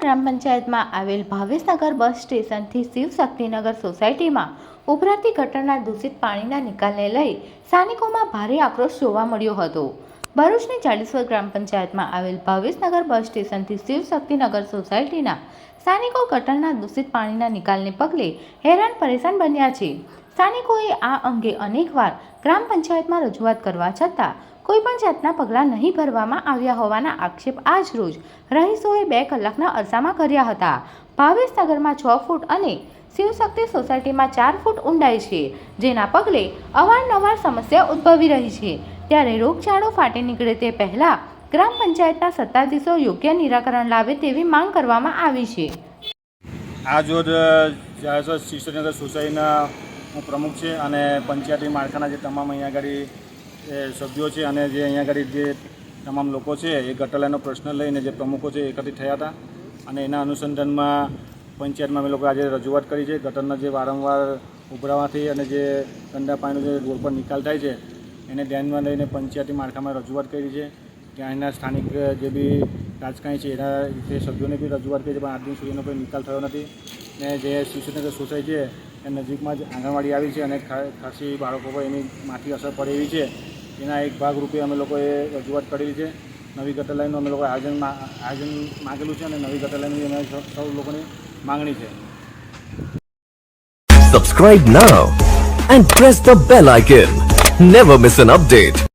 ગ્રામ પંચાયતમાં આવેલ ભાવેશનગર બસ સ્ટેશનથી શિવશક્તિનગર સોસાયટીમાં ઉભરાતી ગટરના દૂષિત પાણીના નિકાલને લઈ સ્થાનિકોમાં ભારે આક્રોશ જોવા મળ્યો હતો। ભરૂચની 40 ગ્રામ પંચાયતમાં આવેલ ભાવેશનગર બસ સ્ટેશનથી શિવશક્તિનગર સોસાયટીના સ્થાનિકો ગટરના દૂષિત પાણીના નિકાલને પગલે હેરાન પરેશાન બન્યા છે। સ્થાનિકોએ આ અંગે અનેકવાર ગ્રામ પંચાયતમાં રજૂઆત કરવા છતાં કોઈપણ જાતના પગલાં નહીં ભરવામાં આવ્યા હોવાના આક્ષેપ આજ રોજ રહીશોએ 2 કલાકના અરસામાં કર્યા હતા। ભાવેશનગરમાં 6 ફૂટ અને શિવશક્તિ સોસાયટીમાં 4 ફૂટ ઊંડાઈ છે, જેના પગલે અવારનવાર સમસ્યા ઉદ્ભવી રહી છે। ત્યારે રોગચાળો ફાટી નીકળે તે પહેલા ગ્રામ પંચાયતના સત્તાધીશો યોગ્ય નિરાકરણ લાવે તેવી માંગ કરવામાં આવી છે। આજ રોજ શિવશક્તિનગર સોસાયટીના હું પ્રમુખ છે અને પંચાયતી માળખાના જે તમામ અહીંયા આગળ સભ્યો છે અને જે અહીંયા આગળ જે તમામ લોકો છે એ ગટર લાઈનનો પ્રશ્ન લઈને જે પ્રમુખો છે એકત્રિત થયા હતા અને એના અનુસંધાનમાં પંચાયતમાં અમે લોકો આજે રજૂઆત કરી છે। ગટરના જે વારંવાર ઉભરાવાથી અને જે ગંદા પાણીનો જે રોડ પર નિકાલ થાય છે એને ધ્યાનમાં લઈને પંચાયતી માળખામાં રજૂઆત કરી છે। ત્યાંના સ્થાનિક જે બી રાજકારણી છે એના તે સભ્યોને બી રજૂઆત કરી છે, પણ આજ દિન સુધીનો કોઈ નિકાલ થયો નથી। ને જે શિવશક્તિનગર સોસાયટી છે એ નજીકમાં જ આંગણવાડી આવી છે અને ખાસી બાળકો પર એની માઠી અસર પડે એવી છે। એના એક ભાગરૂપે અમે લોકોએ રજૂઆત કરેલી છે। નવી ગટર લાઈનનું અમે લોકોએ આયોજન માગેલું છે અને નવી ગટર લાઈનની અમે સૌ લોકોની માંગણી છે। Subscribe now and press the bell icon. Never miss an update.